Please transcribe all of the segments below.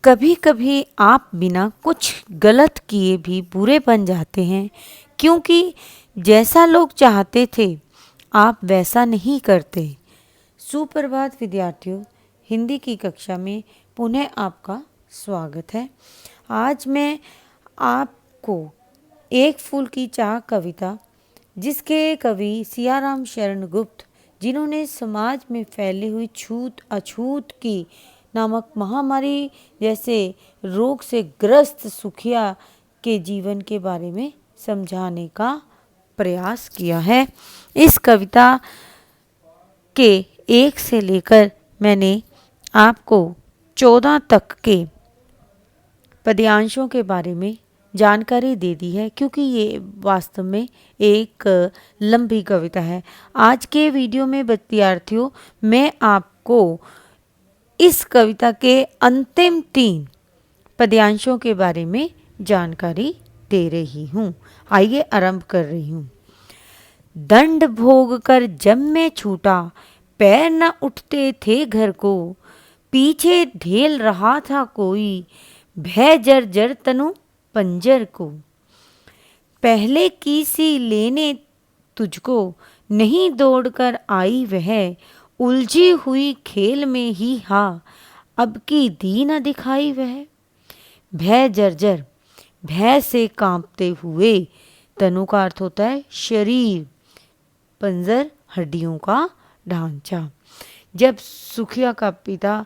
कभी कभी आप बिना कुछ गलत किए भी बुरे बन जाते हैं, क्योंकि जैसा लोग चाहते थे आप वैसा नहीं करते। सुप्रभात विद्यार्थियों, हिंदी की कक्षा में पुनः आपका स्वागत है। आज मैं आपको एक फूल की चाह कविता, जिसके कवि सियाराम शरण गुप्त, जिन्होंने समाज में फैली हुई छूत अछूत की नामक महामारी जैसे रोग से ग्रस्त सुखिया के जीवन के बारे में समझाने का प्रयास किया है। इस कविता के 1 से लेकर मैंने आपको 14 तक के पद्यांशों के बारे में जानकारी दे दी है, क्योंकि ये वास्तव में एक लंबी कविता है। आज के वीडियो में विद्यार्थियों, मैं आपको इस कविता के अंतिम 3 पद्यांशों के बारे में जानकारी दे रही हूँ। आइए आरंभ कर रही हूँ। दंड भोग कर जब मैं छूटा, पैर न उठते थे घर को, पीछे ढेल रहा था कोई, भय जर्जर तनु पंजर को। पहले की सी लेने तुझको, नहीं दौड़कर आई वह, उलझी हुई खेल में ही हा, अब की दी न दिखाई वह। भय जर्जर, भय से कांपते हुए, तनु का अर्थ होता है शरीर, पंजर हड्डियों का ढांचा। जब सुखिया का पिता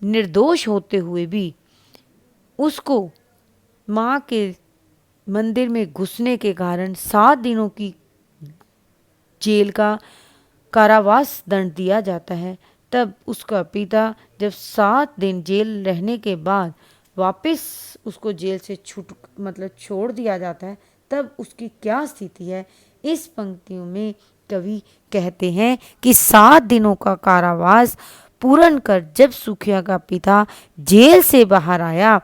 निर्दोष होते हुए भी उसको माँ के मंदिर में घुसने के कारण 7 दिनों की जेल का कारावास दंड दिया जाता है, तब उसका पिता जब 7 दिन जेल रहने के बाद वापस उसको जेल से छोड़ दिया जाता है, तब उसकी क्या स्थिति है। इस पंक्तियों में कवि कहते हैं कि 7 दिनों का कारावास पूर्ण कर जब सुखिया का पिता जेल से बाहर आया,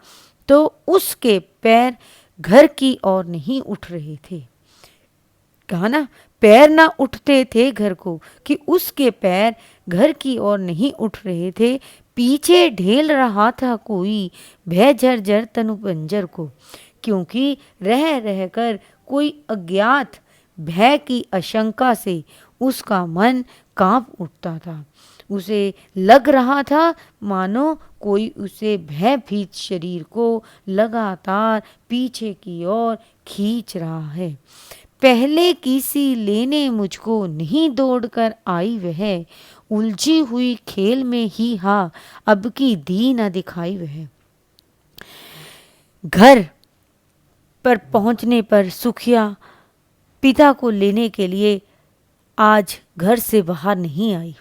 तो उसके पैर घर की ओर नहीं उठ रहे थे। कहा ना, पैर ना उठते थे घर को, कि उसके पैर घर की ओर नहीं उठ रहे थे। पीछे ढेल रहा था कोई, भय झरझर तनु पंजर को, क्योंकि रह रहकर कोई अज्ञात भय की आशंका से उसका मन कांप उठता था। उसे लग रहा था मानो कोई उसे भयभीत शरीर को लगातार पीछे की ओर खींच रहा है। पहले किसी लेने मुझको, नहीं दौड़कर आई वह, उलझी हुई खेल में ही हा, अब की दी न दिखाई वह। घर पर पहुंचने पर सुखिया पिता को लेने के लिए आज घर से बाहर नहीं आई,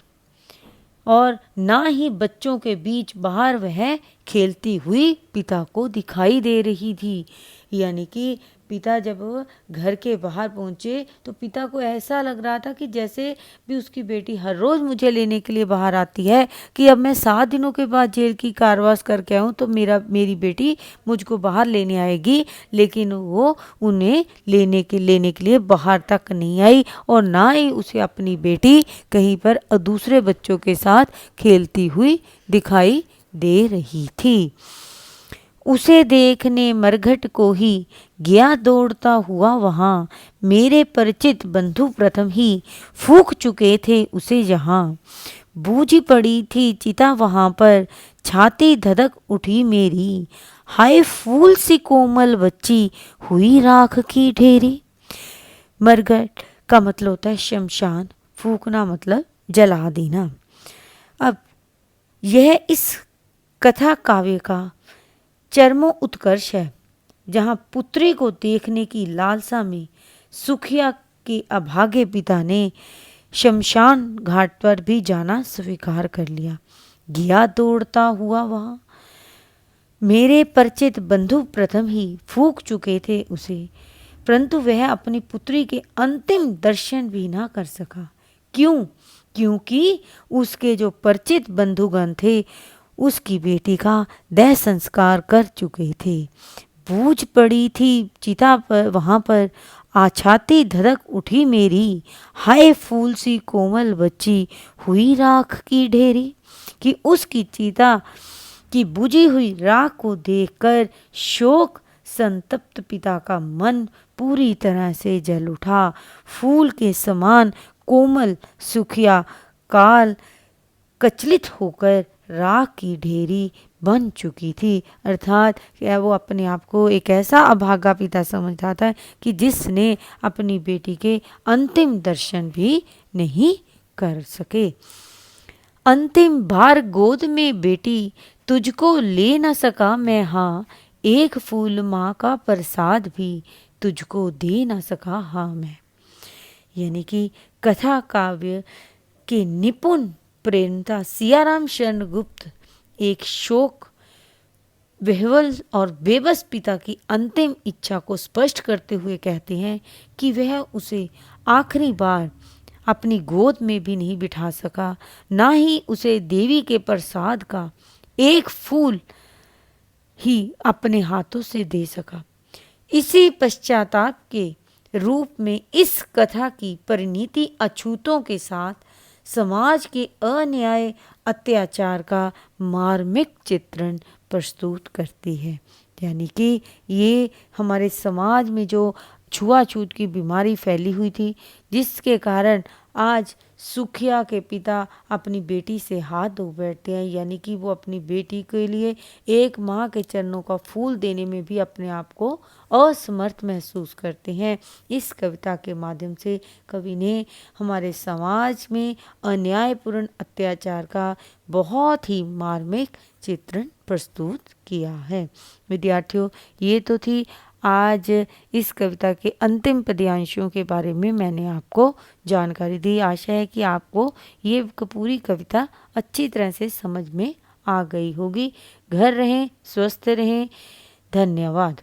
और ना ही बच्चों के बीच बाहर वह खेलती हुई पिता को दिखाई दे रही थी। यानी कि पिता जब घर के बाहर पहुंचे तो पिता को ऐसा लग रहा था कि जैसे भी उसकी बेटी हर रोज़ मुझे लेने के लिए बाहर आती है, कि अब मैं 7 दिनों के बाद जेल की कारावास करके आऊँ तो मेरी बेटी मुझको बाहर लेने आएगी, लेकिन वो उन्हें लेने के लिए बाहर तक नहीं आई, और ना ही उसे अपनी बेटी कहीं पर दूसरे बच्चों के साथ खेलती हुई दिखाई दे रही थी। उसे देखने मरघट को ही गया दौड़ता हुआ वहाँ, मेरे परिचित बंधु प्रथम ही फूंक चुके थे उसे जहाँ। बूझी पड़ी थी चिता वहाँ पर, छाती धधक उठी मेरी, हाय फूल सी कोमल बच्ची, हुई राख की ढेरी। मरघट का मतलब होता है शमशान, फूकना मतलब जला देना। अब यह इस कथा काव्य का चरमो उत्कर्ष है, जहाँ पुत्री को देखने की लालसा में सुखिया के अभागे पिता ने शमशान घाट पर भी जाना स्वीकार कर लिया। गया दौड़ता हुआ वहाँ, मेरे परिचित बंधु प्रथम ही फूंक चुके थे उसे, परंतु वह अपनी पुत्री के अंतिम दर्शन भी ना कर सका। क्यों? क्योंकि उसके जो परिचित बंधुगण थे उसकी बेटी का देह संस्कार कर चुके थे। बूझ पड़ी थी चिता पर वहाँ पर, छाती धड़क उठी मेरी, हाय फूल सी कोमल बच्ची, हुई राख की ढेरी। कि उसकी चिता कि बुझी हुई राख को देखकर शोक संतप्त पिता का मन पूरी तरह से जल उठा। फूल के समान कोमल सुखिया काल कचलित होकर राख की ढेरी बन चुकी थी। अर्थात क्या वो अपने आप को एक ऐसा अभागा पिता समझता था कि जिसने अपनी बेटी के अंतिम दर्शन भी नहीं कर सके। अंतिम बार गोद में बेटी तुझको ले न सका मैं, हाँ एक फूल माँ का प्रसाद भी तुझको दे न सका हाँ मैं। यानी कि कथा काव्य के निपुण प्रेरणा सियाराम शरण गुप्त एक शोक विह्वल और बेबस पिता की अंतिम इच्छा को स्पष्ट करते हुए कहते हैं कि वह उसे आखिरी बार अपनी गोद में भी नहीं बिठा सका, ना ही उसे देवी के प्रसाद का एक फूल ही अपने हाथों से दे सका। इसी पश्चाताप के रूप में इस कथा की परिणति अछूतों के साथ समाज के अन्याय अत्याचार का मार्मिक चित्रण प्रस्तुत करती है। यानी कि ये हमारे समाज में जो छुआछूत की बीमारी फैली हुई थी, जिसके कारण आज सुखिया के पिता अपनी बेटी से हाथ धो बैठते हैं, यानी कि वो अपनी बेटी के लिए एक माँ के चरणों का फूल देने में भी अपने आप को असमर्थ महसूस करते हैं। इस कविता के माध्यम से कवि ने हमारे समाज में अन्यायपूर्ण अत्याचार का बहुत ही मार्मिक चित्रण प्रस्तुत किया है। विद्यार्थियों, ये तो थी आज इस कविता के अंतिम पद्यांशों के बारे में मैंने आपको जानकारी दी। आशा है कि आपको ये पूरी कविता अच्छी तरह से समझ में आ गई होगी। घर रहें, स्वस्थ रहें। धन्यवाद।